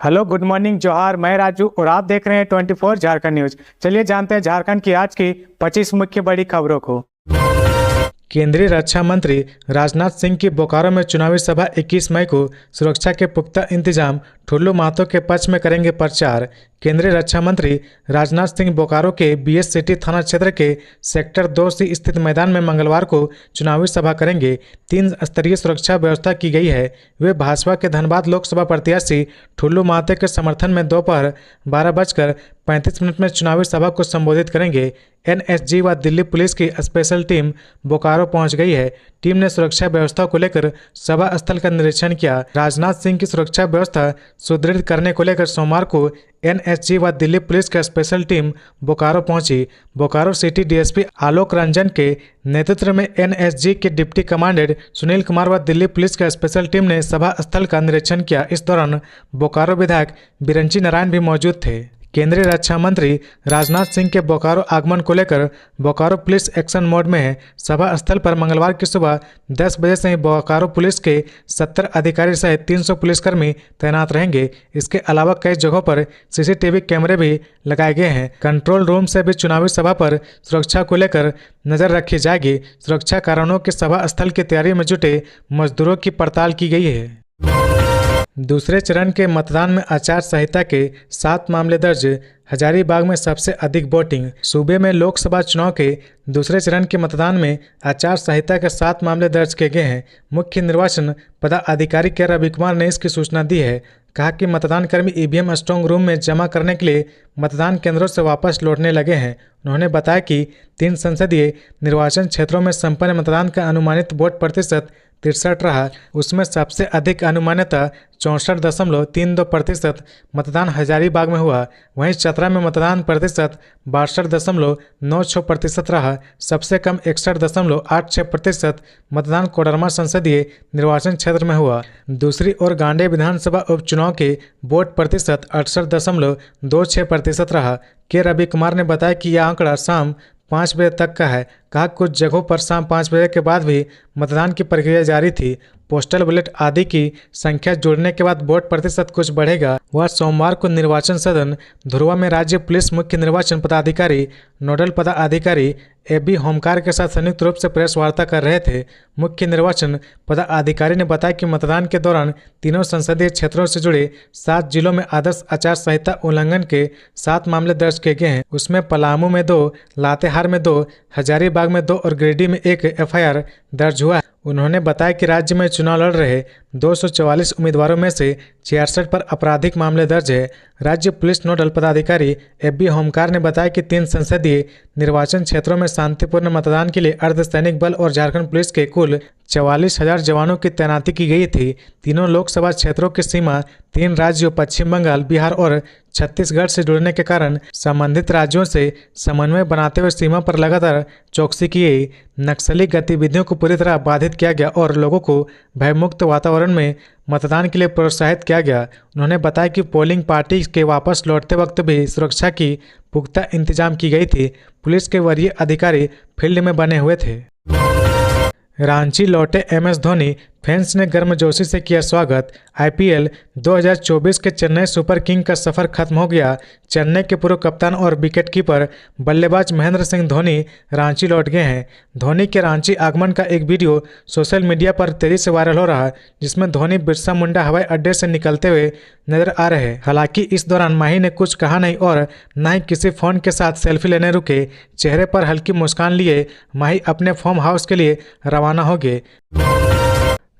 Hello, good morning, जोहार। मैं राजू और आप देख रहे हैं 24 झारखंड न्यूज। चलिए जानते हैं झारखंड की आज की 25 मुख्य बड़ी खबरों को। केंद्रीय रक्षा मंत्री राजनाथ सिंह की बोकारो में चुनावी सभा 21 मई को। सुरक्षा के पुख्ता इंतजाम, ठुल्लू महतो के पक्ष में करेंगे प्रचार। केंद्रीय रक्षा मंत्री राजनाथ सिंह बोकारो के बीएस सिटी थाना क्षेत्र के सेक्टर 2C स्थित मैदान में मंगलवार को चुनावी सभा करेंगे। 3 स्तरीय सुरक्षा व्यवस्था की गई है। वे भाजपा के धनबाद लोकसभा प्रत्याशी ठुल्लू महतो के समर्थन में दोपहर 12:35 में चुनावी सभा को संबोधित करेंगे। एनएसजी व दिल्ली पुलिस की स्पेशल टीम बोकारो पहुंच गई है। टीम ने सुरक्षा व्यवस्था को लेकर सभा स्थल का निरीक्षण किया। राजनाथ सिंह की सुरक्षा व्यवस्था सुदृढ़ करने को लेकर सोमवार को एनएसजी व दिल्ली पुलिस की स्पेशल टीम बोकारो पहुंची। बोकारो सिटी डीएसपी आलोक रंजन के नेतृत्व में एनएसजी के डिप्टी कमांडेंट सुनील कुमार व दिल्ली पुलिस की स्पेशल टीम ने सभा स्थल का निरीक्षण किया। इस दौरान बोकारो विधायक बिरंची नारायण भी मौजूद थे। केंद्रीय रक्षा मंत्री राजनाथ सिंह के बोकारो आगमन को लेकर बोकारो पुलिस एक्शन मोड में है। सभा स्थल पर मंगलवार की सुबह 10 बजे से ही बोकारो पुलिस के 70 अधिकारी सहित 300 पुलिसकर्मी तैनात रहेंगे। इसके अलावा कई जगहों पर सीसीटीवी कैमरे भी लगाए गए हैं। कंट्रोल रूम से भी चुनावी सभा पर सुरक्षा को लेकर नजर रखी जाएगी। सुरक्षा कारणों के सभा स्थल की तैयारी में जुटे मजदूरों की पड़ताल की गई है। दूसरे चरण के मतदान में आचार संहिता के 7 मामले दर्ज। हजारीबाग में सबसे अधिक वोटिंग। सूबे में लोकसभा चुनाव के दूसरे चरण के मतदान में आचार संहिता के 7 मामले दर्ज किए गए हैं। मुख्य निर्वाचन पदाधिकारी के रवि कुमार ने इसकी सूचना दी है। कहा कि मतदान कर्मी ईवीएम स्ट्रांग रूम में जमा करने के लिए मतदान केंद्रों से वापस लौटने लगे हैं। उन्होंने बताया कि 3 संसदीय निर्वाचन क्षेत्रों में संपन्न मतदान का अनुमानित वोट प्रतिशत 63 रहा। उसमें सबसे अधिक अनुमानित 64.32% मतदान हजारीबाग में हुआ। वहीं चतरा में मतदान प्रतिशत 62.96% रहा। सबसे कम 61.86% मतदान कोडरमा संसदीय निर्वाचन क्षेत्र में हुआ। दूसरी ओर गांडे विधानसभा उपचुनाव के वोट प्रतिशत 68.26% रहा। के रवि कुमार ने बताया कि यह आंकड़ा शाम 5 बजे तक का है। कहा कुछ जगहों पर शाम 5 बजे के बाद भी मतदान की प्रक्रिया जारी थी। पोस्टल बैलेट आदि की संख्या जुड़ने के बाद वोट प्रतिशत कुछ बढ़ेगा। वह सोमवार को निर्वाचन सदन धुरवा में राज्य पुलिस मुख्य निर्वाचन पदाधिकारी नोडल पदाधिकारी AB होमकार के साथ संयुक्त रूप से प्रेस वार्ता कर रहे थे। मुख्य निर्वाचन पदाधिकारी ने बताया कि मतदान के दौरान तीनों संसदीय क्षेत्रों से जुड़े 7 जिलों में आदर्श आचार संहिता उल्लंघन के 7 मामले दर्ज किए गए हैं। उसमें पलामू में 2, लातेहार में 2, हजारीबाग में 2 और गिरिडीह में 1 FIR दर्ज हुआ है। उन्होंने बताया कि राज्य में चुनाव लड़ रहे 244 उम्मीदवारों में से 66 पर आपराधिक मामले दर्ज है। राज्य पुलिस नोडल पदाधिकारी AB होमकार ने बताया कि 3 संसदीय निर्वाचन क्षेत्रों में शांतिपूर्ण मतदान के लिए अर्धसैनिक बल और झारखंड पुलिस के कुल 44,000 जवानों की तैनाती की गई थी। तीनों लोकसभा क्षेत्रों की सीमा 3 राज्यों पश्चिम बंगाल, बिहार और छत्तीसगढ़ से जुड़ने के कारण संबंधित राज्यों से समन्वय बनाते हुए सीमा पर लगातार चौकसी की गई। नक्सली गतिविधियों को पूरी तरह बाधित किया गया और लोगों को भयमुक्त वातावरण में मतदान के लिए प्रोत्साहित किया गया। उन्होंने बताया कि पोलिंग पार्टी के वापस लौटते वक्त भी सुरक्षा की पुख्ता इंतजाम की गई थी। पुलिस के वरीय अधिकारी फील्ड में बने हुए थे। रांची लौटे MS धोनी, फैंस ने गर्मजोशी से किया स्वागत। IPL 2024 के चेन्नई सुपर किंग का सफर खत्म हो गया। चेन्नई के पूर्व कप्तान और विकेटकीपर बल्लेबाज महेंद्र सिंह धोनी रांची लौट गए हैं। धोनी के रांची आगमन का एक वीडियो सोशल मीडिया पर तेजी से वायरल हो रहा है, जिसमें धोनी बिरसा मुंडा हवाई अड्डे से निकलते हुए नजर आ रहे हैं। हालांकि इस दौरान माही ने कुछ कहा नहीं और न ही किसी फोन के साथ सेल्फी लेने रुके। चेहरे पर हल्की मुस्कान लिए माही अपने फार्म हाउस के लिए रवाना हो गए।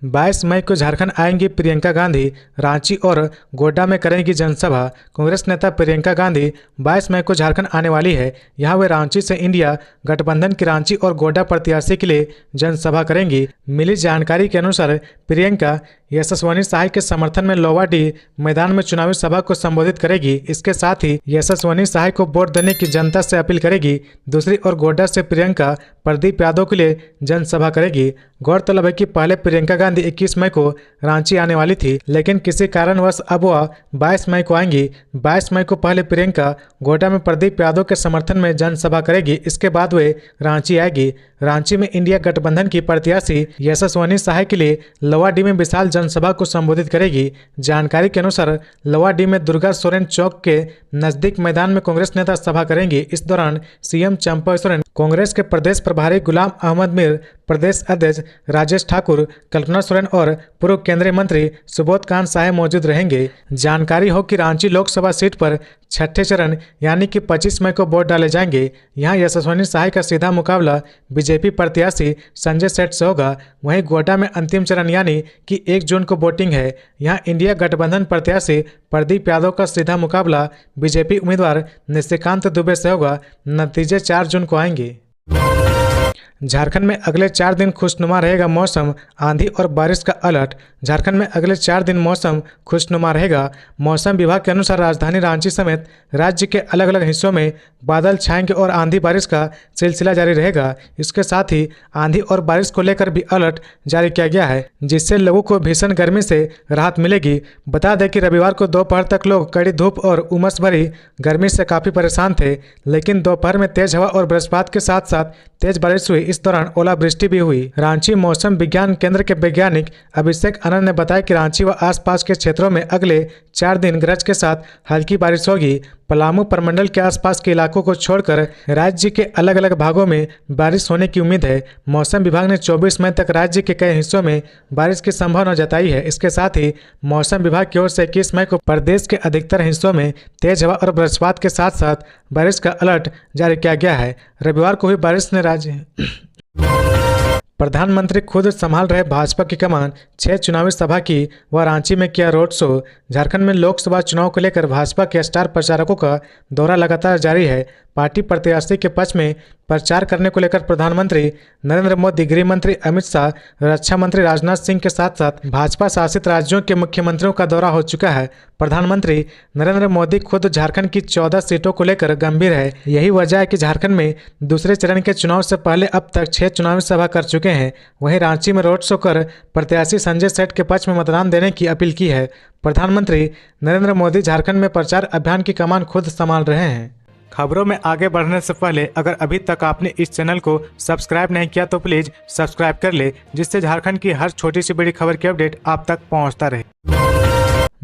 22 मई को झारखंड आएंगी प्रियंका गांधी। रांची और गोड्डा में करेंगी जनसभा। कांग्रेस नेता प्रियंका गांधी 22 मई को झारखंड आने वाली है। यहां वे रांची से इंडिया गठबंधन की रांची और गोड्डा प्रत्याशी के लिए जनसभा करेंगी। मिली जानकारी के अनुसार प्रियंका यशस्वनी साह के समर्थन में लोवाडी मैदान में चुनावी सभा को संबोधित करेगी। इसके साथ ही यशस्वनी साह को वोट देने की जनता से अपील करेगी। दूसरी ओर गोड्डा से प्रियंका प्रदीप यादव के लिए जनसभा करेगी। गौरतलब है कि पहले प्रियंका गांधी 21 मई को रांची आने वाली थी, लेकिन किसी कारणवश अब वह 22 मई को आएंगी। 22 मई को पहले प्रियंका गोड्डा में प्रदीप यादव के समर्थन में जनसभा करेगी। इसके बाद वे रांची आएगी। रांची में इंडिया गठबंधन की प्रत्याशी यशस्विनी सहाय के लिए लोवाडी में विशाल जनसभा को संबोधित करेगी। जानकारी के अनुसार लोवाडी में दुर्गा सोरेन चौक के नजदीक मैदान में कांग्रेस नेता सभा करेंगे। इस दौरान सीएम चंपा सोरेन, कांग्रेस के प्रदेश प्रभारी गुलाम अहमद मीर, प्रदेश अध्यक्ष राजेश ठाकुर, कल्पना सोरेन और पूर्व केंद्रीय मंत्री सुबोध कांत सहाय मौजूद रहेंगे। जानकारी हो कि रांची लोकसभा सीट पर छठे चरण यानी कि 25 मई को वोट डाले जाएंगे। यहां यशस्विनी सहाय का सीधा मुकाबला बीजेपी प्रत्याशी संजय सेठ से होगा। वहीं गोड्डा में अंतिम चरण यानी कि 1 जून को वोटिंग है। यहां इंडिया गठबंधन प्रत्याशी प्रदीप यादव का सीधा मुकाबला बीजेपी उम्मीदवार निशिकांत दुबे से होगा। नतीजे 4 जून को आएंगे। झारखंड में अगले 4 दिन खुशनुमा रहेगा मौसम, आंधी और बारिश का अलर्ट। झारखंड में अगले 4 दिन मौसम खुशनुमा रहेगा। मौसम विभाग के अनुसार राजधानी रांची समेत राज्य के अलग अलग हिस्सों में बादल छाएंगे और आंधी बारिश का सिलसिला जारी रहेगा। इसके साथ ही आंधी और बारिश को लेकर भी अलर्ट जारी किया गया है, जिससे लोगों को भीषण गर्मी से राहत मिलेगी। बता दें कि रविवार को दोपहर तक लोग कड़ी धूप और उमस भरी गर्मी से काफ़ी परेशान थे, लेकिन दोपहर में तेज हवा और वज्रपात के साथ साथ तेज बारिश हुई। इस दौरान ओलावृष्टि भी हुई। रांची मौसम विज्ञान केंद्र के वैज्ञानिक अभिषेक आनंद ने बताया कि रांची व आसपास के क्षेत्रों में अगले 4 दिन गरज के साथ हल्की बारिश होगी। पलामू प्रमंडल के आसपास के इलाकों को छोड़कर राज्य के अलग अलग भागों में बारिश होने की उम्मीद है। मौसम विभाग ने 24 मई तक राज्य के कई हिस्सों में बारिश की संभावना जताई है। इसके साथ ही मौसम विभाग की ओर से 21 मई को प्रदेश के अधिकतर हिस्सों में तेज हवा और वज्रपात के साथ साथ बारिश का अलर्ट जारी किया गया है। रविवार को हुई बारिश ने राज्य प्रधानमंत्री खुद संभाल रहे भाजपा की कमान, 6 चुनावी सभा की व रांची में किया रोड शो। झारखंड में लोकसभा चुनाव को लेकर भाजपा के स्टार प्रचारकों का दौरा लगातार जारी है। पार्टी प्रत्याशी के पक्ष में प्रचार करने को लेकर प्रधानमंत्री नरेंद्र मोदी, गृह मंत्री अमित शाह, रक्षा मंत्री राजनाथ सिंह के साथ साथ भाजपा शासित राज्यों के मुख्यमंत्रियों का दौरा हो चुका है। प्रधानमंत्री नरेंद्र मोदी खुद झारखंड की 14 सीटों को लेकर गंभीर है। यही वजह है कि झारखंड में दूसरे चरण के चुनाव से पहले अब तक 6 चुनावी सभा कर चुके हैं। वहीं रांची में रोड शो कर प्रत्याशी संजय सेठ के पक्ष में मतदान देने की अपील की है। प्रधानमंत्री नरेंद्र मोदी झारखंड में प्रचार अभियान की कमान खुद संभाल रहे हैं। खबरों में आगे बढ़ने से पहले अगर अभी तक आपने इस चैनल को सब्सक्राइब नहीं किया तो प्लीज सब्सक्राइब कर ले, जिससे झारखंड की हर छोटी सी बड़ी खबर की अपडेट आप तक पहुंचता रहे।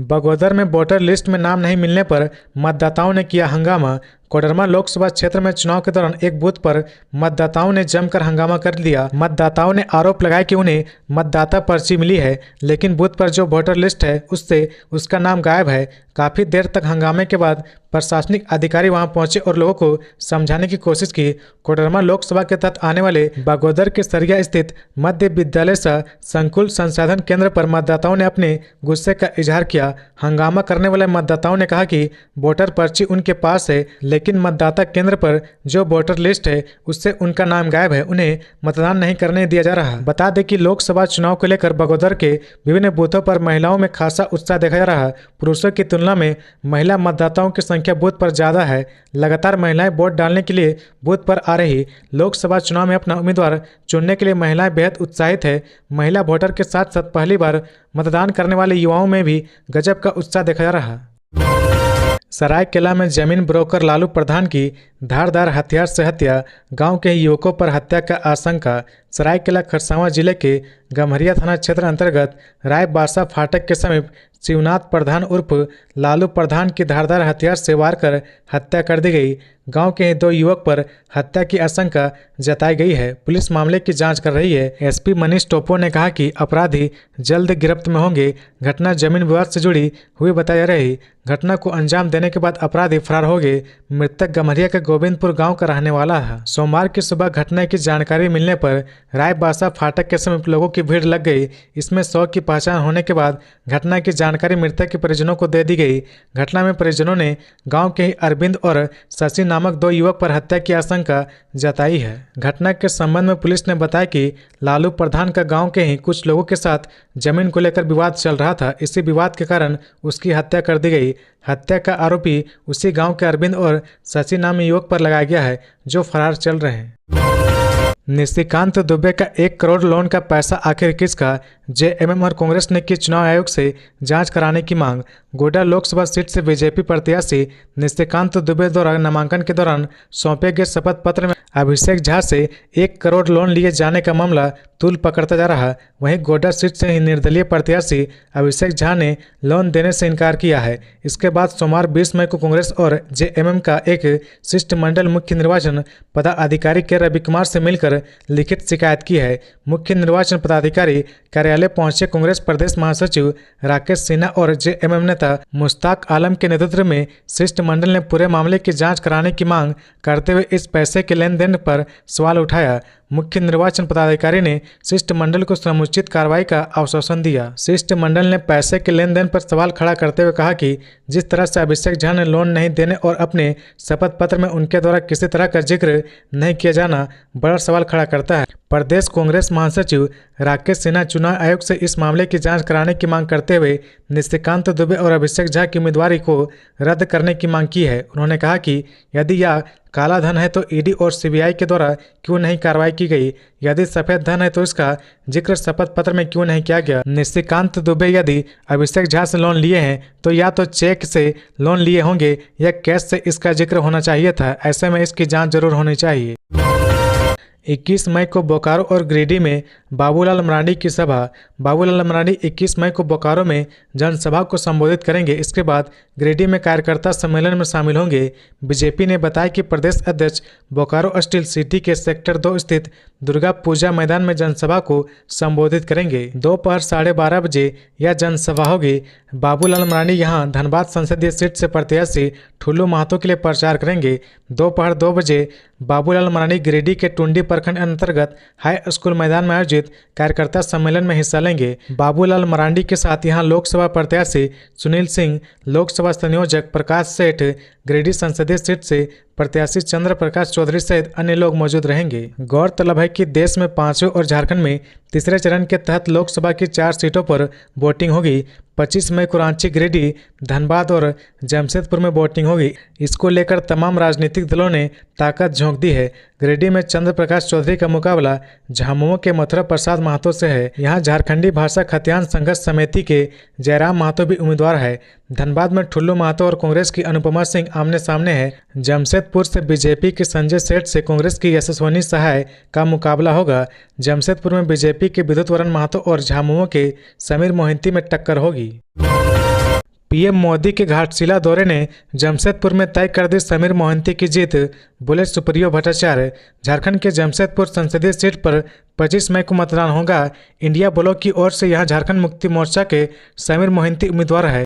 बगोदर में वोटर लिस्ट में नाम नहीं मिलने पर मतदाताओं ने किया हंगामा। कोडरमा लोकसभा क्षेत्र में चुनाव के दौरान एक बूथ पर मतदाताओं ने जमकर हंगामा कर दिया। मतदाताओं ने आरोप लगाया कि उन्हें मतदाता पर्ची मिली है, लेकिन बूथ पर जो वोटर लिस्ट है उससे उसका नाम गायब है। काफ़ी देर तक हंगामे के बाद प्रशासनिक अधिकारी वहां पहुंचे और लोगों को समझाने की कोशिश की। कोडरमा लोकसभा के तहत आने वाले बगोदर के सरिया स्थित मध्य विद्यालय सह संकुल संसाधन केंद्र पर मतदाताओं ने अपने गुस्से का इजहार किया। हंगामा करने वाले मतदाताओं ने कहा कि वोटर पर्ची उनके पास है, लेकिन मतदाता केंद्र पर जो वोटर लिस्ट है उससे उनका नाम गायब है, उन्हें मतदान नहीं करने दिया जा रहा। बता दें कि लोकसभा चुनाव को लेकर बगोदर के विभिन्न बूथों पर महिलाओं में खासा उत्साह देखा जा रहा। पुरुषों की तुलना में महिला मतदाताओं की संख्या बूथ पर ज्यादा है। लगातार महिलाएं वोट डालने के लिए बूथ पर आ रही। लोकसभा चुनाव में अपना उम्मीदवार चुनने के लिए महिलाएं बेहद उत्साहित है। महिला वोटर के साथ साथ पहली बार मतदान करने वाले युवाओं में भी गजब का उत्साह देखा जा रहा। सरायकेला में जमीन ब्रोकर लालू प्रधान की धारदार हथियार से हत्या, गांव के युवकों पर हत्या का आशंका। सरायकेला खरसावां जिले के गम्हरिया थाना क्षेत्र अंतर्गत रायबासा फाटक के समीप शिवनाथ प्रधान उर्फ लालू प्रधान की धारदार हथियार से वार कर हत्या कर दी गई। गांव के 2 युवक पर हत्या की आशंका जताई गई है। पुलिस मामले की जांच कर रही है। एसपी मनीष टोपो ने कहा कि अपराधी जल्द गिरफ्त में होंगे। घटना जमीन विवाद से जुड़ी हुई बताई जा रही। घटना को अंजाम देने के बाद अपराधी फरार हो गए। मृतक गम्हरिया के गोविंदपुर गांव का रहने वाला है। सोमवार की सुबह घटना की जानकारी मिलने पर रायबासा फाटक के समीप लोगों की भीड़ लग गई। इसमें 100 की पहचान होने के बाद घटना की जानकारी मृतक के परिजनों को दे दी गई। घटना में परिजनों ने गांव के ही अरविंद और शशि नामक 2 युवक पर हत्या की आशंका जताई है। घटना के संबंध में पुलिस ने बताया कि लालू प्रधान का गांव के ही कुछ लोगों के साथ जमीन को लेकर विवाद चल रहा था। इसी विवाद के कारण उसकी हत्या कर दी गई। हत्या का आरोपी उसी गांव के अरविंद और शशि नामी युवक पर लगाया गया है, जो फरार चल रहे हैं। निशिकांत दुबे का 1 करोड़ लोन का पैसा आखिर किसका? जेएमएम और कांग्रेस ने की चुनाव आयोग से जांच कराने की मांग। गोड्डा लोकसभा सीट से बीजेपी प्रत्याशी निशिकांत दुबे द्वारा नामांकन के दौरान सौंपे गए शपथ पत्र में अभिषेक झा से 1 करोड़ लोन लिए जाने का मामला तूल पकड़ता जा रहा। वहीं गोड्डा सीट से ही निर्दलीय प्रत्याशी अभिषेक झा ने लोन देने से इनकार किया है। इसके बाद सोमवार 20 मई को कांग्रेस और जेएमएम का एक शिष्टमंडल मुख्य निर्वाचन पदाधिकारी के रवि कुमार से मिलकर लिखित शिकायत की है। मुख्य निर्वाचन पदाधिकारी कार्यालय पहुंचे कांग्रेस प्रदेश महासचिव राकेश सिन्हा और जेएमएम नेता मुश्ताक आलम के नेतृत्व में शिष्टमंडल ने पूरे मामले की जांच कराने की मांग करते हुए इस पैसे के लेन देन पर सवाल उठाया। मुख्य निर्वाचन पदाधिकारी ने शिष्टमंडल को समुचित कार्रवाई का आश्वासन दिया। शिष्टमंडल ने पैसे के लेन देन पर सवाल खड़ा करते हुए कहा कि जिस तरह से अभिषेक झा ने लोन नहीं देने और अपने शपथ पत्र में उनके द्वारा किसी तरह का जिक्र नहीं किया जाना बड़ा सवाल खड़ा करता है। प्रदेश कांग्रेस महासचिव राकेश सिन्हा चुनाव आयोग से इस मामले की जांच कराने की मांग करते हुए निशिकांत दुबे और अभिषेक झा की उम्मीदवारी को रद्द करने की मांग की है। उन्होंने कहा कि यदि यह काला धन है तो ईडी और सीबीआई के द्वारा क्यों नहीं कार्रवाई की गई? यदि सफेद धन है तो इसका जिक्र शपथ पत्र में क्यों नहीं किया गया? निशिकांत दुबे यदि अभिषेक झा से लोन लिए हैं तो या तो चेक से लोन लिए होंगे या कैश से इसका जिक्र होना चाहिए था। ऐसे में इसकी जांच जरूर होनी चाहिए। 21 मई को बोकारो और गिरिडीह में बाबूलाल मरांडी की सभा। बाबूलाल मरांडी 21 मई को बोकारो में जनसभा को संबोधित करेंगे। इसके बाद गिरिडीह में कार्यकर्ता सम्मेलन में शामिल होंगे। बीजेपी ने बताया कि प्रदेश अध्यक्ष बोकारो स्टील सिटी के सेक्टर 2 स्थित दुर्गा पूजा मैदान में जनसभा को संबोधित करेंगे। दोपहर 12:30 बजे यह जनसभा होगी। बाबूलाल मरांडी यहां धनबाद संसदीय सीट से प्रत्याशी ठुल्लू महतो के लिए प्रचार करेंगे। दोपहर 2 बजे बाबूलाल मरांडी गिरिडीह के टुंडी प्रखंड अंतर्गत हाई स्कूल मैदान में आयोजित कार्यकर्ता सम्मेलन में हिस्सा लेंगे। बाबूलाल मरांडी के साथ यहां लोकसभा प्रत्याशी सुनील सिंह, लोकसभा संयोजक प्रकाश सेठ, गिरिडीह संसदीय सीट से प्रत्याशी चंद्र प्रकाश चौधरी सहित अन्य लोग मौजूद रहेंगे। गौरतलब है कि देश में 5वें और झारखंड में तीसरे चरण के तहत लोकसभा की 4 सीटों पर वोटिंग होगी। 25 मई को रांची, गिरिडीह, धनबाद और जमशेदपुर में वोटिंग होगी। इसको लेकर तमाम राजनीतिक दलों ने ताकत झोंक दी है। गिरिडीह में चंद्र प्रकाश चौधरी का मुकाबला झामुमो के मथुरा प्रसाद महतो से है। यहाँ झारखंडी भाषा खतियान संघर्ष समिति के जयराम महतो भी उम्मीदवार है। धनबाद में ठुल्लू महतो और कांग्रेस की अनुपमा सिंह आमने सामने है। जमशेदपुर से बीजेपी के संजय सेठ से कांग्रेस की यशस्विनी सहाय का मुकाबला होगा। जमशेदपुर में बीजेपी के विद्युत वरण महतो और झामुमो के समीर मोहिंती में टक्कर होगी। पीएम मोदी के घाटशिला दौरे ने जमशेदपुर में तय कर दी समीर मोहिंती की जीत, बोले सुप्रियो भट्टाचार्य। झारखंड के जमशेदपुर संसदीय सीट पर 25 मई को मतदान होगा। इंडिया ब्लॉक की ओर से यहां झारखंड मुक्ति मोर्चा के समीर मोहिंती उम्मीदवार है।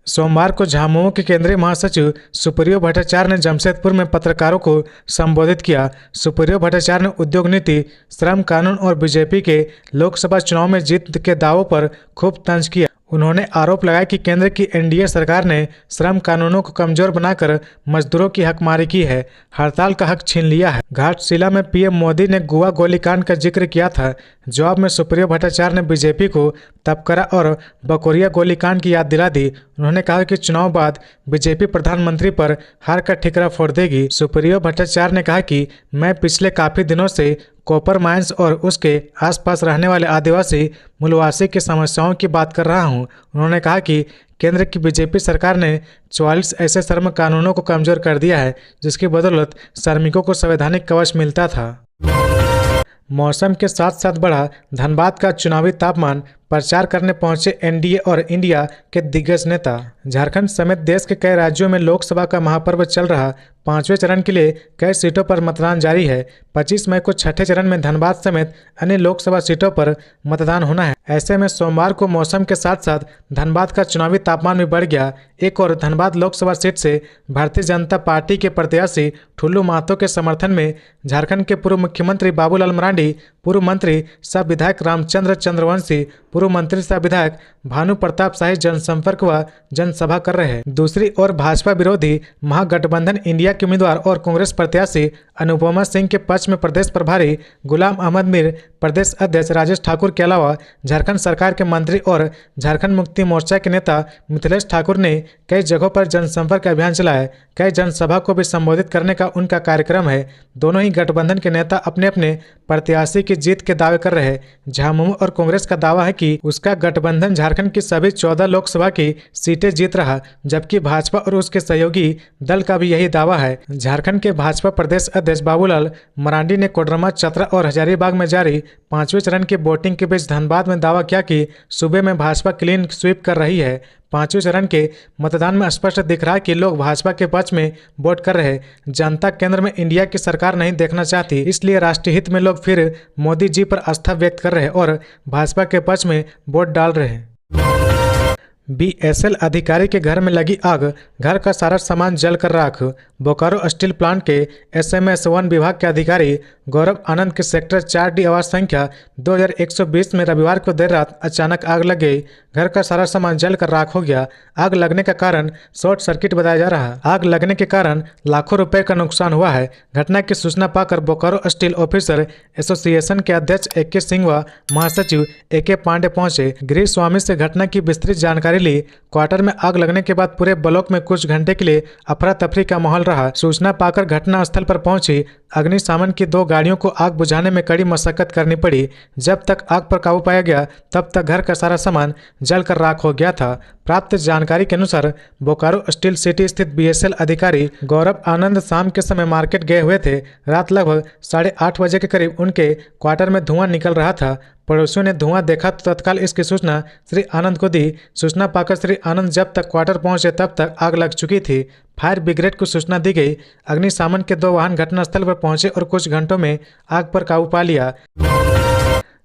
सोमवार को झामुमो के केंद्रीय महासचिव सुप्रियो भट्टाचार्य ने जमशेदपुर में पत्रकारों को संबोधित किया। सुप्रियो भट्टाचार्य ने उद्योग नीति, श्रम कानून और बीजेपी के लोकसभा चुनाव में जीत के दावों पर खूब तंज किया। उन्होंने आरोप लगाया कि केंद्र की एनडीए सरकार ने श्रम कानूनों को कमजोर बनाकर मजदूरों की हकमारी की है, हड़ताल का हक छीन लिया है। घाटशिला में पीएम मोदी ने गोवा गोलीकांड का जिक्र किया था। जवाब में सुप्रियो भट्टाचार्य ने बीजेपी को तपकरा और बकोरिया गोलीकांड की याद दिला दी। उन्होंने कहा कि चुनाव बाद बीजेपी प्रधानमंत्री पर हार का ठिकरा फोड़ देगी। सुप्रियो भट्टाचार्य ने कहा कि मैं पिछले काफी दिनों से कॉपर माइंस और उसके आसपास रहने वाले आदिवासी मूलवासी की समस्याओं की बात कर रहा हूं। उन्होंने कहा कि केंद्र की बीजेपी सरकार ने 44 ऐसे श्रम कानूनों को कमजोर कर दिया है जिसकी बदौलत श्रमिकों को संवैधानिक कवच मिलता था। मौसम के साथ साथ बढ़ा धनबाद का चुनावी तापमान, प्रचार करने पहुंचे एनडीए और इंडिया के दिग्गज नेता। झारखंड समेत देश के कई राज्यों में लोकसभा का महापर्व चल रहा। 5वें चरण के लिए कई सीटों पर मतदान जारी है। 25 मई को छठे चरण में धनबाद समेत अन्य लोकसभा सीटों पर मतदान होना है। ऐसे में सोमवार को मौसम के साथ साथ धनबाद का चुनावी तापमान भी बढ़ गया। एक और धनबाद लोकसभा सीट से भारतीय जनता पार्टी के प्रत्याशी ठुल्लू महतो के समर्थन में झारखंड के पूर्व मुख्यमंत्री बाबूलाल मरांडी पूर्व मंत्री सह विधायक रामचंद्र चंद्रवंशी, पूर्व मंत्री सह विधायक भानु प्रताप शाही जनसंपर्क व जनसभा कर रहे हैं। दूसरी ओर भाजपा विरोधी महागठबंधन इंडिया के उम्मीदवार और कांग्रेस प्रत्याशी अनुपमा सिंह के पक्ष में प्रदेश प्रभारी गुलाम अहमद मीर, प्रदेश अध्यक्ष राजेश ठाकुर के अलावा झारखंड सरकार के मंत्री और झारखंड मुक्ति मोर्चा के नेता मिथिलेश ठाकुर ने कई जगहों पर जनसंपर्क अभियान चलाया। कई जनसभा को भी संबोधित करने का उनका कार्यक्रम है। दोनों ही गठबंधन के नेता अपने अपने प्रत्याशी की जीत के दावे कर रहे हैं। झामुमो और कांग्रेस का दावा है कि उसका गठबंधन झारखंड की सभी 14 लोकसभा की सीटें जीत रहा, जबकि भाजपा और उसके सहयोगी दल का भी यही दावा है। झारखंड के भाजपा प्रदेश अध्यक्ष बाबूलाल मरांडी ने कोडरमा, चतरा और हजारीबाग में जारी 5वें चरण की वोटिंग के बीच धनबाद में दावा किया कि सूबे में भाजपा क्लीन स्वीप कर रही है। 5वें चरण के मतदान में स्पष्ट दिख रहा है कि लोग भाजपा के पक्ष में वोट कर रहे हैं। जनता केंद्र में इंडिया की सरकार नहीं देखना चाहती, इसलिए राष्ट्रीय हित में लोग फिर मोदी जी पर आस्था व्यक्त कर रहे हैं और भाजपा के पक्ष में वोट डाल रहे हैं। BSL अधिकारी के घर में लगी आग, घर का सारा सामान जलकर राख। बोकारो स्टील प्लांट के SMS 1 विभाग के अधिकारी गौरव आनंद के सेक्टर 4D आवास संख्या 2120 में रविवार को देर रात अचानक आग लग गई। घर का सारा सामान जलकर राख हो गया। आग लगने का कारण शॉर्ट सर्किट बताया जा रहा है। आग लगने के कारण लाखों रुपए का नुकसान हुआ है। घटना की सूचना पाकर बोकारो स्टील ऑफिसर एसोसिएशन के अध्यक्ष AK सिंह व महासचिव AK पांडे पहुंचे। गृह स्वामी से घटना की विस्तृत जानकारी ली। क्वार्टर में आग लगने के बाद पूरे ब्लॉक में कुछ घंटे के लिए अफरा तफरी का माहौल रहा। सूचना पाकर घटना स्थल पर पहुंची अग्निशमन की 2 गाड़ियों को आग बुझाने में कड़ी मशक्कत करनी पड़ी। जब तक आग पर काबू पाया गया तब तक घर का सारा सामान जलकर राख हो गया था। प्राप्त जानकारी के अनुसार बोकारो स्टील सिटी स्थित BSL अधिकारी गौरव आनंद शाम के समय मार्केट गए हुए थे। रात लगभग 8:30 बजे के करीब उनके क्वार्टर में धुआं निकल रहा था। पड़ोसियों ने धुआं देखा तो तत्काल इसकी सूचना श्री आनंद को दी। सूचना पाकर श्री आनंद जब तक क्वार्टर पहुंचे तब तक आग लग चुकी थी। फायर ब्रिगेड को सूचना दी गई। अग्निशमन के 2 वाहन घटनास्थल पर पहुंचे और कुछ घंटों में आग पर काबू पा लिया।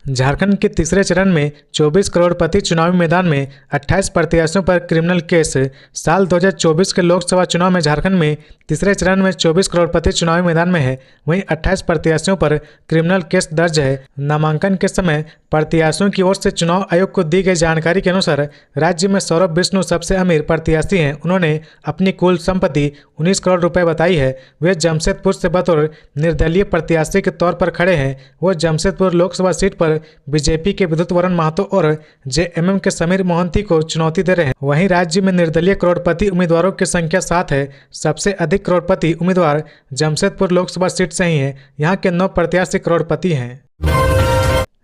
झारखंड के तीसरे चरण में 24 करोड़पति चुनावी मैदान में 28 प्रत्याशियों पर क्रिमिनल केस। साल 2024 के लोकसभा चुनाव में झारखंड में तीसरे चरण में 24 करोड़पति चुनावी मैदान में है। वहीं 28 प्रत्याशियों पर क्रिमिनल केस दर्ज है। नामांकन के समय प्रत्याशियों की ओर से चुनाव आयोग को दी गई जानकारी के अनुसार राज्य में सौरभ विष्णु सबसे अमीर प्रत्याशी हैं। उन्होंने अपनी कुल संपत्ति 19 करोड़ रुपए बताई है। वे जमशेदपुर से बतौर निर्दलीय प्रत्याशी के तौर पर खड़े हैं। वो जमशेदपुर लोकसभा सीट पर बीजेपी के विद्युत वरण महतो और JMM के समीर मोहंती को चुनौती दे रहे हैं। वहीं राज्य में निर्दलीय करोड़पति उम्मीदवारों की संख्या 7 है। सबसे अधिक करोड़पति उम्मीदवार जमशेदपुर लोकसभा सीट से ही हैं। यहाँ के 9 प्रत्याशी करोड़पति हैं।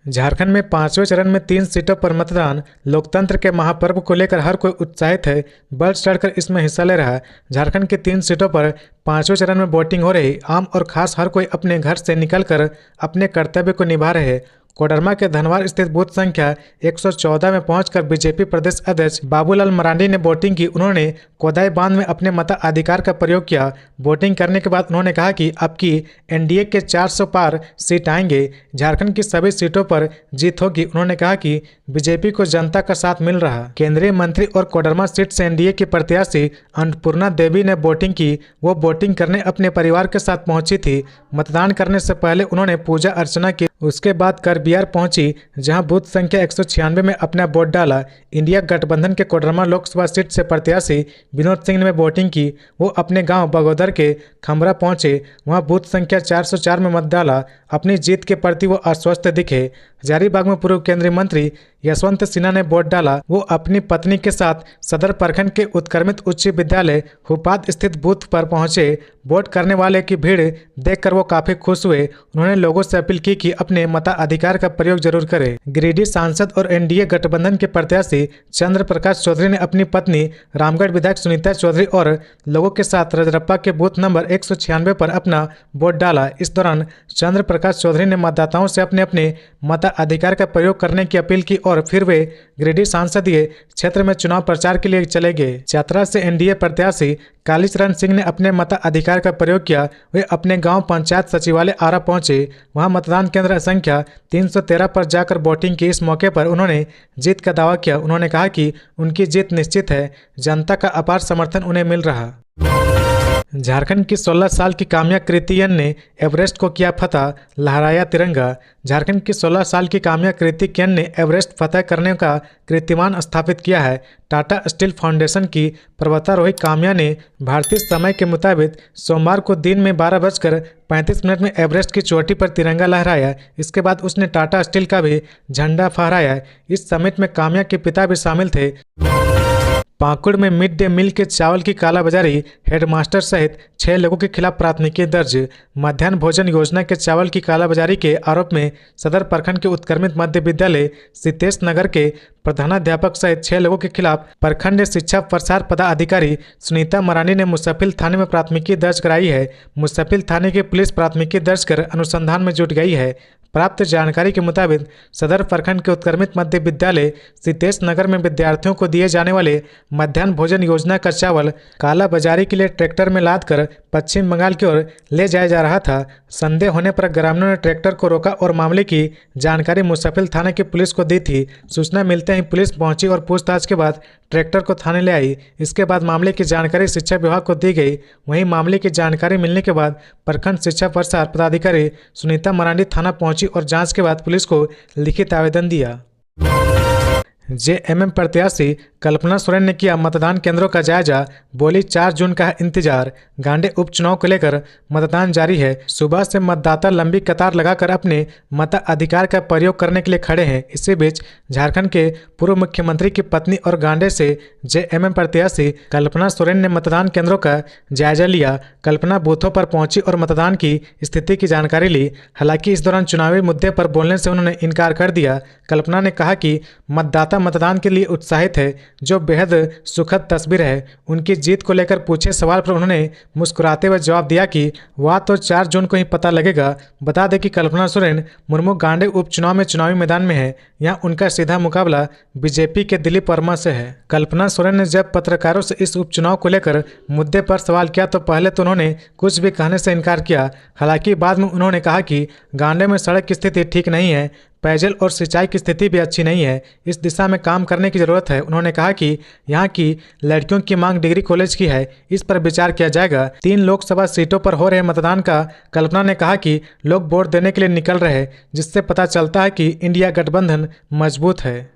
झारखंड में 5वें चरण में 3 सीटों पर मतदान। लोकतंत्र के महापर्व को लेकर हर कोई उत्साहित है, बढ़ चढ़कर इसमें हिस्सा ले रहा है। झारखंड की 3 सीटों पर 5वें चरण में वोटिंग हो रही। आम और खास हर कोई अपने घर से निकलकर अपने कर्तव्य को निभा रहे हैं। कोडरमा के धनवार स्थित बूथ संख्या 114 में पहुंचकर बीजेपी प्रदेश अध्यक्ष बाबूलाल मरांडी ने वोटिंग की। उन्होंने कोदाई बांध में अपने मताधिकार का प्रयोग किया। वोटिंग करने के बाद उन्होंने कहा कि अब की NDA के 400 पार सीट आएंगे। झारखंड की सभी सीटों पर जीत होगी। उन्होंने कहा कि बीजेपी को जनता का साथ मिल रहा। केंद्रीय मंत्री और कोडरमा सीट से NDA की प्रत्याशी अन्नपूर्णा देवी ने वोटिंग की। वो वोटिंग करने अपने परिवार के साथ पहुंची थी। मतदान करने से पहले उन्होंने पूजा अर्चना की। उसके बाद करबियार पहुंची, जहां बूथ संख्या 196 में अपना वोट डाला। इंडिया गठबंधन के कोडरमा लोकसभा सीट से प्रत्याशी विनोद सिंह ने वोटिंग की। वो अपने गांव बगोदर के खमरा पहुंचे। वहां बूथ संख्या 404 में मत डाला। अपनी जीत के प्रति वो आश्वस्त दिखे। हजारीबाग में पूर्व केंद्रीय मंत्री यशवंत सिन्हा ने वोट डाला। वो अपनी पत्नी के साथ सदर प्रखंड के उत्क्रमित उच्च विद्यालय हुपात स्थित बूथ पर पहुंचे। वोट करने वाले की भीड़ देखकर वो काफी खुश हुए। उन्होंने लोगों से अपील की कि अपने मताधिकार का प्रयोग जरूर करें। गिरिडीह सांसद और NDA गठबंधन के प्रत्याशी चंद्र प्रकाश चौधरी ने अपनी पत्नी रामगढ़ विधायक सुनीता चौधरी और लोगों के साथ रजरप्पा के बूथ नंबर 196 पर अपना वोट डाला। इस दौरान चंद्र प्रकाश चौधरी ने मतदाताओं से अपने अपने मताधिकार का प्रयोग करने की अपील की और फिर वे गिरिडीह संसदीय क्षेत्र में चुनाव प्रचार के लिए चले गए। चतरा से NDA प्रत्याशी कालीचरण सिंह ने अपने मताधिकार का प्रयोग किया। वे अपने गांव पंचायत सचिवालय आरा पहुंचे। वहां मतदान केंद्र संख्या 313 पर जाकर वोटिंग की। इस मौके पर उन्होंने जीत का दावा किया। उन्होंने कहा कि उनकी जीत निश्चित है। जनता का अपार समर्थन उन्हें मिल रहा। झारखंड की 16 साल की काम्या कृतियन ने एवरेस्ट को किया फतह, लहराया तिरंगा। झारखंड की 16 साल की काम्या कृतियन ने एवरेस्ट फतह करने का कीर्तिमान स्थापित किया है। टाटा स्टील फाउंडेशन की पर्वतारोही काम्या ने भारतीय समय के मुताबिक सोमवार को दिन में 12:35 में एवरेस्ट की चोटी पर तिरंगा लहराया। इसके बाद उसने टाटा स्टील का भी झंडा फहराया। इस समिट में काम्या के पिता भी शामिल थे। पाकुड़ में मिड डे मील के चावल की कालाबाजारी, हेडमास्टर सहित 6 लोगों के खिलाफ प्राथमिकी दर्ज। मध्याह्न भोजन योजना के चावल की कालाबाजारी के आरोप में सदर प्रखंड के उत्क्रमित मध्य विद्यालय सीतेश नगर के प्रधानाध्यापक सहित 6 लोगों के खिलाफ प्रखंड शिक्षा प्रसार पदाधिकारी सुनीता मरांडी ने मुसफ्फिल थाने में प्राथमिकी दर्ज कराई है। मुसफ्फिल थाने की पुलिस प्राथमिकी दर्ज कर अनुसंधान में जुट गई है। प्राप्त जानकारी के मुताबिक सदर प्रखंड के उत्क्रमित मध्य विद्यालय सीतेश नगर में विद्यार्थियों को दिए जाने वाले मध्याह्न भोजन योजना का चावल कालाबाजारी के लिए ट्रैक्टर में लादकर पश्चिम बंगाल की ओर ले जाया जा रहा था। संदेह होने पर ग्रामीणों ने ट्रैक्टर को रोका और मामले की जानकारी मुसफ्फिल थाने की पुलिस को दी थी। सूचना मिलते ही पुलिस पहुंची और पूछताछ के बाद ट्रैक्टर को थाने ले आई। इसके बाद मामले की जानकारी शिक्षा विभाग को दी गई। वहीं मामले की जानकारी मिलने के बाद प्रखंड शिक्षा प्रसार पदाधिकारी सुनीता मरांडी थाना पहुंची और जांच के बाद पुलिस को लिखित आवेदन दिया। जेएमएम प्रत्याशी कल्पना सोरेन ने किया मतदान केंद्रों का जायजा, बोली 4 जून का है इंतजार। गांडे उपचुनाव को लेकर मतदान जारी है। सुबह से मतदाता लंबी कतार लगाकर अपने मताधिकार का प्रयोग करने के लिए खड़े हैं। इसी बीच झारखंड के पूर्व मुख्यमंत्री की पत्नी और गांडे से जेएमएम प्रत्याशी कल्पना सोरेन ने मतदान केंद्रों का जायजा लिया। कल्पना बूथों पर पहुंची और मतदान की स्थिति की जानकारी ली। हालांकि इस दौरान चुनावी मुद्दे पर बोलने से उन्होंने इनकार कर दिया। कल्पना ने कहा कि मतदाता मतदान के लिए उत्साहित है, जो बेहद सुखद तस्वीर है। उनकी जीत को लेकर पूछे सवाल पर उन्होंने मुस्कुराते हुए जवाब दिया कि वह तो 4 जून को ही पता लगेगा। बता दें कि कल्पना सोरेन मुर्मू गांडे उपचुनाव में चुनावी मैदान में है। यहां उनका सीधा मुकाबला बीजेपी के दिलीप वर्मा से है। कल्पना सोरेन ने जब पत्रकारों से इस उपचुनाव को लेकर मुद्दे पर सवाल किया तो पहले तो उन्होंने कुछ भी कहने से इनकार किया। हालांकि बाद में उन्होंने कहा कि गांडे में सड़क की स्थिति ठीक नहीं है, पेयजल और सिंचाई की स्थिति भी अच्छी नहीं है, इस दिशा में काम करने की जरूरत है। उन्होंने कहा कि यहाँ की लड़कियों की मांग डिग्री कॉलेज की है, इस पर विचार किया जाएगा। 3 लोकसभा सीटों पर हो रहे मतदान का कल्पना ने कहा कि लोग वोट देने के लिए निकल रहे हैं, जिससे पता चलता है कि इंडिया गठबंधन मजबूत है।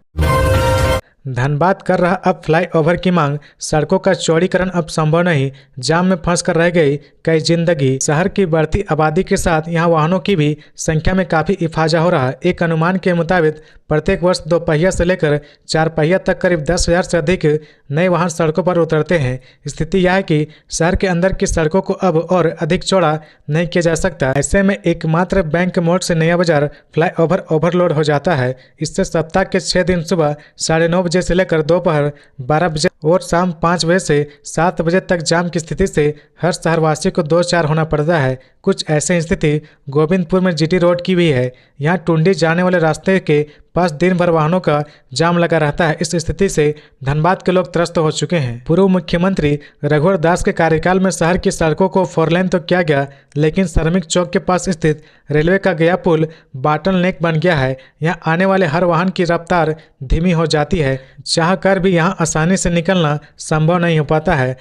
धनबाद कर रहा अब फ्लाईओवर की मांग, सड़कों का चौड़ीकरण अब संभव नहीं, जाम में फंस कर रह गई कई जिंदगी। शहर की बढ़ती आबादी के साथ यहां वाहनों की भी संख्या में काफ़ी इफाजा हो रहा है। एक अनुमान के मुताबिक प्रत्येक वर्ष 2 पहिया से लेकर 4 पहिया तक करीब 10,000 से अधिक नए वाहन सड़कों पर उतरते हैं। स्थिति यह है कि शहर के अंदर की सड़कों को अब और अधिक चौड़ा नहीं किया जा सकता। ऐसे में एकमात्र बैंक मोड़ से नया बाजार फ्लाईओवर ओवरलोड हो जाता है। इससे सप्ताह के 6 दिन सुबह 9:30 बजे से लेकर दोपहर 12 बजे और शाम 5 बजे से 7 बजे तक जाम की स्थिति से हर शहरवासी को 2-4 होना पड़ता है। कुछ ऐसी स्थिति गोविंदपुर में जीटी रोड की भी है। यहाँ टुंडी जाने वाले रास्ते के पास दिन भर वाहनों का जाम लगा रहता है। इस स्थिति से धनबाद के लोग त्रस्त हो चुके हैं। पूर्व मुख्यमंत्री रघुवर दास के कार्यकाल में शहर की सड़कों को 4 लेन तो किया गया, लेकिन श्रमिक चौक के पास स्थित रेलवे का गया पुल बाटल नेक बन गया है। यहाँ आने वाले हर वाहन की रफ्तार धीमी हो जाती है। चाह कर भी यहाँ आसानी से निकलना संभव नहीं हो पाता है।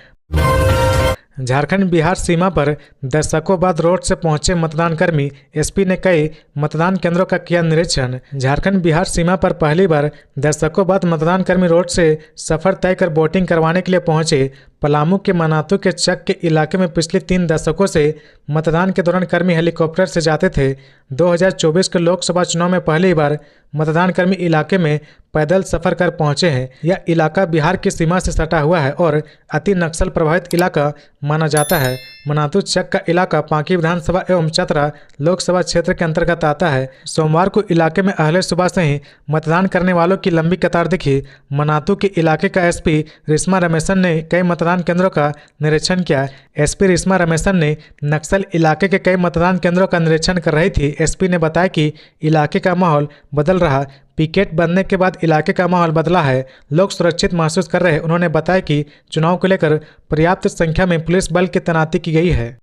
झारखंड बिहार सीमा पर दशकों बाद रोड से पहुंचे मतदान कर्मी, एसपी ने कई मतदान केंद्रों का किया निरीक्षण। झारखंड बिहार सीमा पर पहली बार दशकों बाद मतदान कर्मी रोड से सफर तय कर वोटिंग करवाने के लिए पहुंचे। पलामू के मनातू के चक के इलाके में पिछले 3 दशकों से मतदान के दौरान कर्मी हेलीकॉप्टर से जाते थे। 2024 के लोकसभा चुनाव में पहली बार मतदान कर्मी इलाके में पैदल सफर कर पहुंचे हैं। यह इलाका बिहार की सीमा से सटा हुआ है और अति नक्सल प्रभावित इलाका माना जाता है। मनातू चक का इलाका पांकी विधानसभा एवं चतरा लोकसभा क्षेत्र के अंतर्गत आता है। सोमवार को इलाके में अहले सुबह से ही मतदान करने वालों की लंबी कतार दिखी। मनातू के इलाके का एसपी रिश्मा रमेशन ने कई मतदान केंद्रों का निरीक्षण किया। एसपी रिश्मा रमेशन ने नक्सल इलाके के कई मतदान केंद्रों का निरीक्षण कर रही थी। एसपी ने बताया कि इलाके का माहौल बदल रहा। पिकेट बनने के बाद इलाके का माहौल बदला है, लोग सुरक्षित महसूस कर रहे हैं। उन्होंने बताया कि चुनाव को लेकर पर्याप्त संख्या में पुलिस बल की तैनाती की गई है।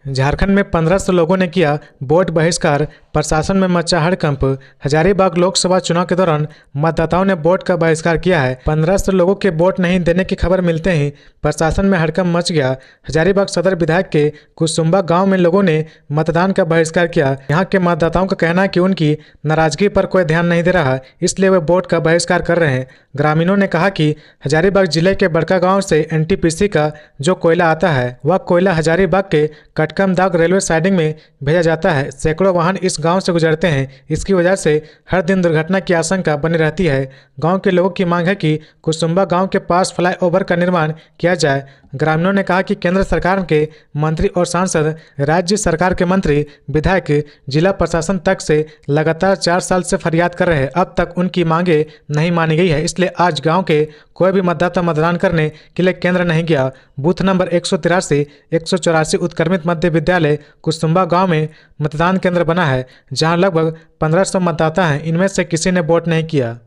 झारखंड में 1500 लोगों ने किया वोट बहिष्कार, प्रशासन में मचा हड़कंप। हजारीबाग लोकसभा चुनाव के दौरान मतदाताओं ने वोट का बहिष्कार किया है। 1500 लोगों के वोट नहीं देने की खबर मिलते ही प्रशासन में हड़कंप मच गया। हजारीबाग सदर विधायक के कुसुम्बा गांव में लोगों ने मतदान का बहिष्कार किया। यहां के मतदाताओं का कहना है कि उनकी नाराजगी पर कोई ध्यान नहीं दे रहा, इसलिए वे वोट का बहिष्कार कर रहे हैं। ग्रामीणों ने कहा कि हजारीबाग जिले के बड़का गांव से एनटीपीसी का जो कोयला आता है वह कोयला हजारीबाग के कटकमदाग रेलवे साइडिंग में भेजा जाता है। सैकड़ों वाहन इस गांव से गुजरते हैं, इसकी वजह से हर दिन दुर्घटना की आशंका बनी रहती है। गांव के लोगों की मांग है कि कुसुम्बा गांव के पास फ्लाईओवर का निर्माण किया जाए। ग्रामीणों ने कहा कि केंद्र सरकार के मंत्री और सांसद, राज्य सरकार के मंत्री, विधायक, जिला प्रशासन तक से लगातार 4 साल से फरियाद कर रहे हैं, अब तक उनकी मांगे नहीं मानी गई है, इसलिए आज गांव के कोई भी मतदाता मतदान करने के लिए केंद्र नहीं गया। बूथ नंबर 183, 184 उत्क्रमित मध्य विद्यालय कुसुम्बा गांव में मतदान केंद्र बना है, जहां लगभग 1500 मतदाता हैं। इनमें से किसी ने वोट नहीं किया।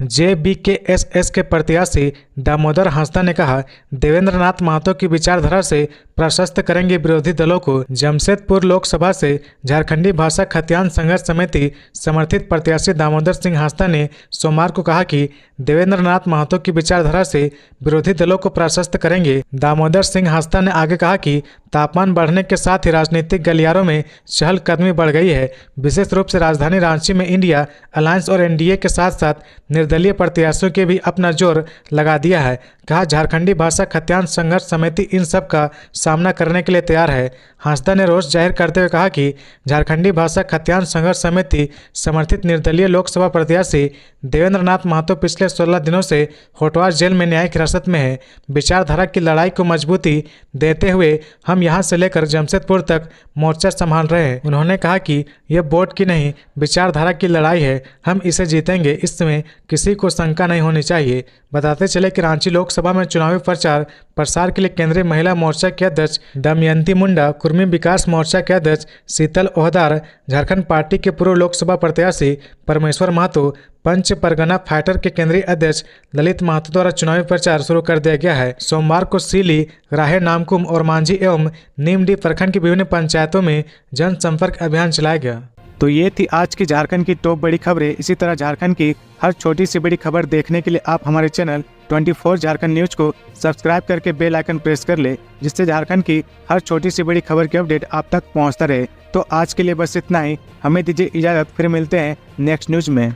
JBKSS के प्रत्याशी दामोदर हांसदा ने कहा, देवेंद्र नाथ महतो की विचारधारा से प्रशस्त करेंगे विरोधी दलों को। जमशेदपुर लोकसभा से झारखंडी भाषा खतियान संघर्ष समिति समर्थित प्रत्याशी दामोदर सिंह हांसदा ने सोमवार को कहा कि देवेंद्र नाथ महतो की विचारधारा से विरोधी दलों को प्रशस्त करेंगे। दामोदर सिंह हांसदा ने आगे कहा कि तापमान बढ़ने के साथ ही राजनीतिक गलियारों में चहलकदमी बढ़ गई है। विशेष रूप से राजधानी रांची में इंडिया अलायंस और एनडीए के साथ साथ निर्दलीय प्रत्याशियों के भी अपना जोर लगा दिया है। कहा, झारखंडी भाषा खतियान संघर्ष समिति इन सब का सामना करने के लिए तैयार है। हांसदा ने रोष जाहिर करते हुए कहा कि झारखंडी भाषा खतियान संघर्ष समिति समर्थित निर्दलीय लोकसभा प्रत्याशी देवेंद्र नाथ महतो पिछले 16 दिनों से होटवार जेल में न्यायिक हिरासत में है। विचारधारा की लड़ाई को मजबूती देते हुए हम यहां से लेकर जमशेदपुर तक मोर्चा संभाल रहे हैं। उन्होंने कहा कि यह वोट की नहीं, विचारधारा की लड़ाई है, हम इसे जीतेंगे, इसमें किसी को शंका नहीं होनी चाहिए। बताते चले कि रांची लोकसभा में चुनावी प्रचार प्रसार के लिए केंद्रीय महिला मोर्चा के अध्यक्ष दमयंती मुंडा, कुर्मी विकास मोर्चा के अध्यक्ष शीतल ओहदार, झारखंड पार्टी के पूर्व लोकसभा प्रत्याशी परमेश्वर महतो, पंच परगना फाइटर के केंद्रीय अध्यक्ष ललित महतो द्वारा चुनावी प्रचार शुरू कर दिया गया है। सोमवार को सीली, राहे, नामकुम और मांझी एवं नीमडी प्रखंड की विभिन्न पंचायतों में जनसंपर्क अभियान चलाया गया। तो ये थी आज की झारखंड की टॉप बड़ी खबरें। इसी तरह झारखंड की हर छोटी सी बड़ी खबर देखने के लिए आप हमारे चैनल 24 झारखंड न्यूज को सब्सक्राइब करके बेल आइकन प्रेस कर ले, जिससे झारखंड की हर छोटी सी बड़ी खबर की अपडेट आप तक पहुंचता रहे। तो आज के लिए बस इतना ही, हमें दीजिए इजाजत, फिर मिलते हैं नेक्स्ट न्यूज में।